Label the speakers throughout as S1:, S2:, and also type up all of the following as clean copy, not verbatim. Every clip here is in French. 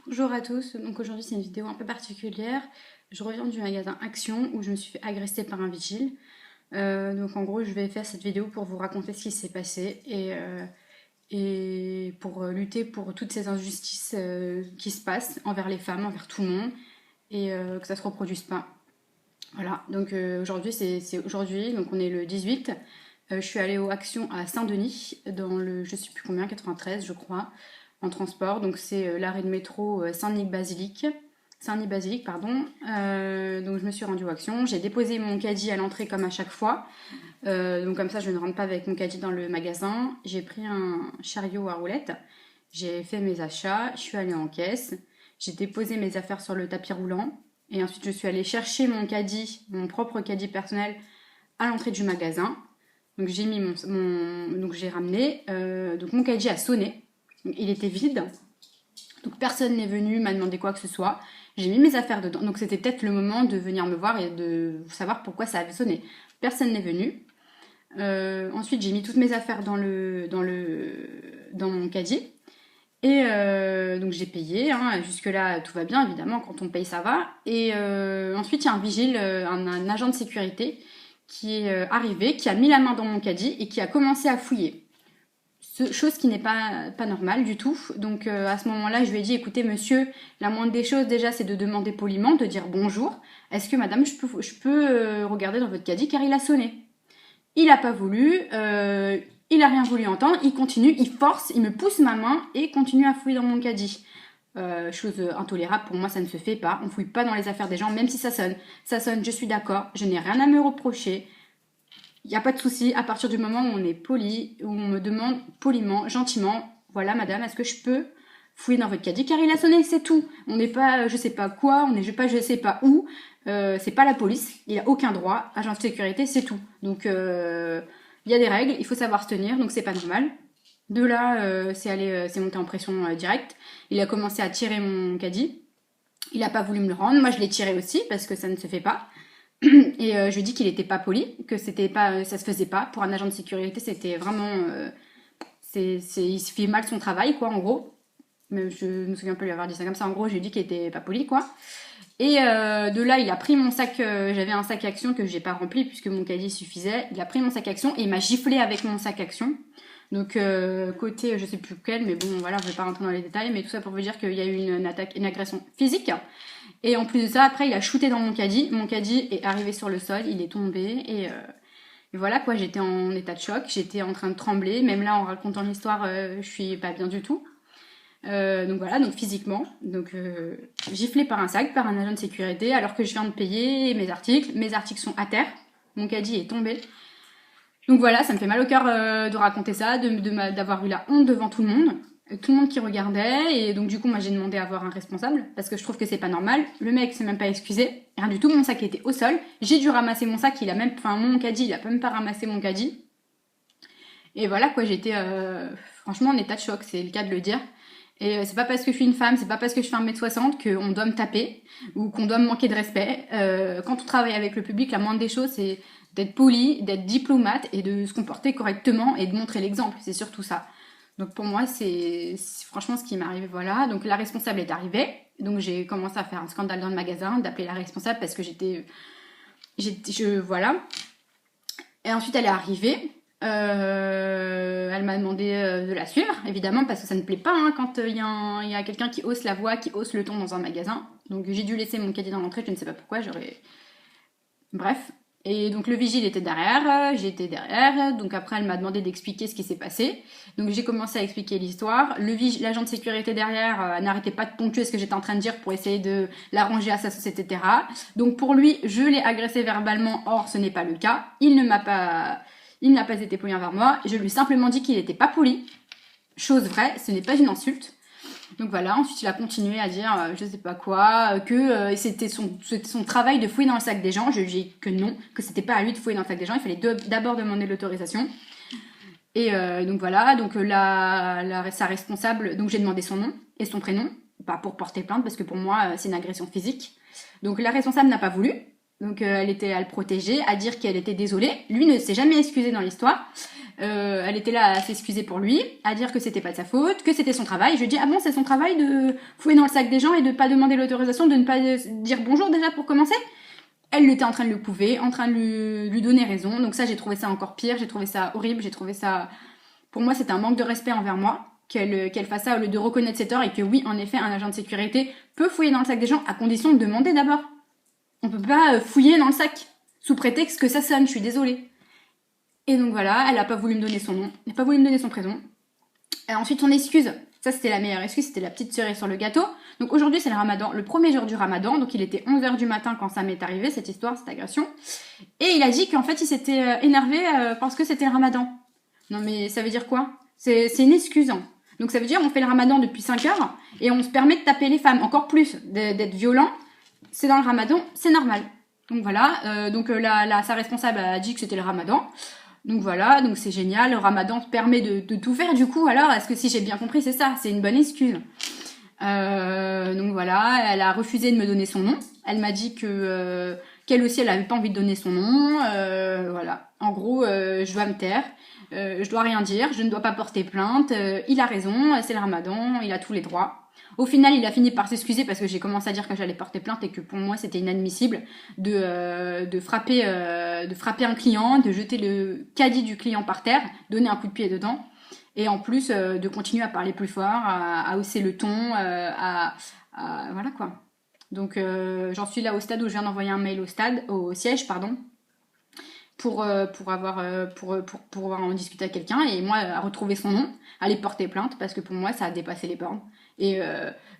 S1: Bonjour à tous, donc aujourd'hui c'est une vidéo un peu particulière. Je reviens du magasin Action où je me suis fait agresser par un vigile. Donc en gros je vais faire cette vidéo pour vous raconter ce qui s'est passé et pour lutter pour toutes ces injustices qui se passent envers les femmes, envers tout le monde et que ça se reproduise pas. Voilà, donc aujourd'hui c'est aujourd'hui, donc on est le 18. Je suis allée au Action à Saint-Denis, dans le je sais plus combien, 93 je crois, en transport. Donc c'est l'arrêt de métro Saint-Denis-Basilique. Saint-Denis-Basilique, pardon. Donc je me suis rendue au Action. J'ai déposé mon caddie à l'entrée comme à chaque fois. Donc comme ça je ne rentre pas avec mon caddie dans le magasin. J'ai pris un chariot à roulettes. J'ai fait mes achats. Je suis allée en caisse. J'ai déposé mes affaires sur le tapis roulant. Et ensuite je suis allée chercher mon caddie, mon propre caddie personnel, à l'entrée du magasin. Donc j'ai mis donc j'ai ramené. Donc mon caddie a sonné. Il était vide. Donc personne n'est venu m'a demandé quoi que ce soit. J'ai mis mes affaires dedans. Donc c'était peut-être le moment de venir me voir et de savoir pourquoi ça avait sonné. Personne n'est venu. Ensuite j'ai mis toutes mes affaires dans mon caddie. Et donc j'ai payé, hein. Jusque-là tout va bien évidemment, quand on paye ça va. Et ensuite il y a un vigile, un agent de sécurité qui est arrivé, qui a mis la main dans mon caddie et qui a commencé à fouiller. Chose qui n'est pas normale du tout. Donc à ce moment-là, je lui ai dit, écoutez monsieur, la moindre des choses déjà c'est de demander poliment, de dire bonjour. Est-ce que madame, je peux regarder dans votre caddie car il a sonné. Il n'a pas voulu, il n'a rien voulu entendre, il continue, il force, il me pousse ma main et continue à fouiller dans mon caddie. Chose intolérable, pour moi ça ne se fait pas, on fouille pas dans les affaires des gens, même si ça sonne. Ça sonne, je suis d'accord, je n'ai rien à me reprocher, il n'y a pas de souci, à partir du moment où on est poli, où on me demande poliment, gentiment, voilà madame, est-ce que je peux fouiller dans votre caddie car il a sonné, c'est tout. On n'est pas je sais pas quoi, on n'est pas je sais pas où, c'est pas la police, il a aucun droit, agent de sécurité, c'est tout. Donc il y a des règles, il faut savoir se tenir, donc c'est pas normal. De là, c'est monté en pression directe. Il a commencé à tirer mon caddie. Il a pas voulu me le rendre. Moi, je l'ai tiré aussi parce que ça ne se fait pas. Et je lui ai dit qu'il était pas poli, que c'était pas, ça se faisait pas. Pour un agent de sécurité, c'était vraiment, il se fait mal son travail, quoi, en gros. Mais je me souviens pas lui avoir dit ça comme ça. En gros, je lui ai dit qu'il était pas poli, quoi. Et de là, il a pris mon sac, j'avais un sac Action que j'ai pas rempli puisque mon caddie suffisait. Il a pris mon sac Action et il m'a giflé avec mon sac Action. Donc côté, je sais plus quel, mais bon, voilà, je vais pas rentrer dans les détails, mais tout ça pour vous dire qu'il y a eu une agression physique. Et en plus de ça, après, il a shooté dans mon caddie. Mon caddie est arrivé sur le sol, il est tombé et voilà quoi, j'étais en état de choc, j'étais en train de trembler. Même là, en racontant l'histoire, je suis pas bien du tout. Donc voilà, donc physiquement, donc giflé par un sac, par un agent de sécurité, alors que je viens de payer mes articles sont à terre, mon caddie est tombé. Donc voilà, ça me fait mal au cœur de raconter ça, d'avoir eu la honte devant tout le monde qui regardait, et donc du coup moi j'ai demandé à voir un responsable, parce que je trouve que c'est pas normal, le mec s'est même pas excusé, rien du tout, mon sac était au sol, j'ai dû ramasser mon sac, mon caddie, il a même pas ramassé mon caddie, et voilà quoi, j'étais franchement en état de choc, c'est le cas de le dire. Et c'est pas parce que je suis une femme, c'est pas parce que je fais 1m60 qu'on doit me taper ou qu'on doit me manquer de respect. Quand on travaille avec le public, la moindre des choses, c'est d'être poli, d'être diplomate et de se comporter correctement et de montrer l'exemple. C'est surtout ça. Donc pour moi, c'est franchement ce qui m'est arrivé. Voilà. Donc la responsable est arrivée. Donc j'ai commencé à faire un scandale dans le magasin, d'appeler la responsable parce que voilà. Et ensuite, elle est arrivée. Elle m'a demandé de la suivre, évidemment, parce que ça ne plaît pas hein, quand il y a quelqu'un qui hausse la voix, qui hausse le ton dans un magasin. Donc j'ai dû laisser mon caddie dans l'entrée, je ne sais pas pourquoi, Bref. Et donc le vigile était derrière, j'étais derrière, donc après elle m'a demandé d'expliquer ce qui s'est passé. Donc j'ai commencé à expliquer l'histoire. L'agent de sécurité derrière n'arrêtait pas de ponctuer ce que j'étais en train de dire pour essayer de l'arranger à sa sauce, etc. Donc pour lui, je l'ai agressé verbalement, or ce n'est pas le cas. Il n'a pas été poli envers moi, je lui ai simplement dit qu'il n'était pas poli. Chose vraie, ce n'est pas une insulte. Donc voilà, ensuite il a continué à dire je sais pas quoi, que c'était son travail de fouiller dans le sac des gens. Je lui ai dit que non, que c'était pas à lui de fouiller dans le sac des gens, il fallait d'abord demander l'autorisation. Et donc voilà, donc sa responsable, donc j'ai demandé son nom et son prénom, pas pour porter plainte parce que pour moi c'est une agression physique. Donc la responsable n'a pas voulu. Donc elle était à le protéger, à dire qu'elle était désolée. Lui ne s'est jamais excusé dans l'histoire. Elle était là à s'excuser pour lui, à dire que c'était pas de sa faute, que c'était son travail. Je lui ai dit, ah bon, c'est son travail de fouiller dans le sac des gens et de pas demander l'autorisation, de ne pas dire bonjour déjà pour commencer. Elle était en train de le couver, en train de lui donner raison. Donc ça, j'ai trouvé ça encore pire, j'ai trouvé ça horrible, j'ai trouvé ça... Pour moi, c'était un manque de respect envers moi, qu'elle fasse ça au lieu de reconnaître ses torts et que oui, en effet, un agent de sécurité peut fouiller dans le sac des gens à condition de demander d'abord. On peut pas fouiller dans le sac sous prétexte que ça sonne, je suis désolée. Et donc voilà, elle a pas voulu me donner son nom, elle a pas voulu me donner son prénom. Et ensuite, son excuse, ça c'était la meilleure excuse, c'était la petite cerise sur le gâteau. Donc aujourd'hui, c'est le ramadan, le premier jour du ramadan, donc il était 11h du matin quand ça m'est arrivé, cette histoire, cette agression. Et il a dit qu'en fait, il s'était énervé parce que c'était le ramadan. Non mais ça veut dire quoi? C'est une excuse. Hein. Donc ça veut dire on fait le ramadan depuis 5 heures et on se permet de taper les femmes, encore plus, d'être violent. C'est dans le ramadan, c'est normal. Donc voilà, sa responsable a dit que c'était le ramadan. Donc voilà, donc c'est génial, le ramadan permet de tout faire du coup. Alors, est-ce que si j'ai bien compris, c'est ça, c'est une bonne excuse. Donc voilà, elle a refusé de me donner son nom. Elle m'a dit que qu'elle aussi, elle avait pas envie de donner son nom. Voilà, en gros, je dois me taire. Je dois rien dire, je ne dois pas porter plainte. Il a raison, c'est le ramadan, il a tous les droits. Au final, il a fini par s'excuser parce que j'ai commencé à dire que j'allais porter plainte et que pour moi c'était inadmissible de frapper un client, de jeter le caddie du client par terre, donner un coup de pied dedans et en plus de continuer à parler plus fort, à hausser le ton, voilà quoi. Donc j'en suis là au stade où je viens d'envoyer un mail au siège, pardon, pour pouvoir en discuter à quelqu'un et moi à retrouver son nom, aller porter plainte parce que pour moi ça a dépassé les bornes. Et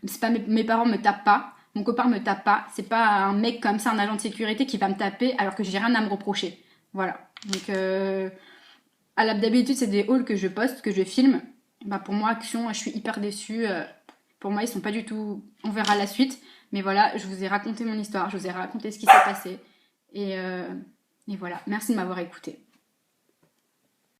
S1: c'est pas mes parents me tapent pas, mon copain me tape pas, c'est pas un mec comme ça, un agent de sécurité qui va me taper alors que j'ai rien à me reprocher. Voilà. Donc d'habitude c'est des hauls que je poste, que je filme. Bah pour moi Action, je suis hyper déçue. Pour moi ils sont pas du tout. On verra la suite. Mais voilà, je vous ai raconté mon histoire, je vous ai raconté ce qui s'est passé et voilà. Merci de m'avoir écouté.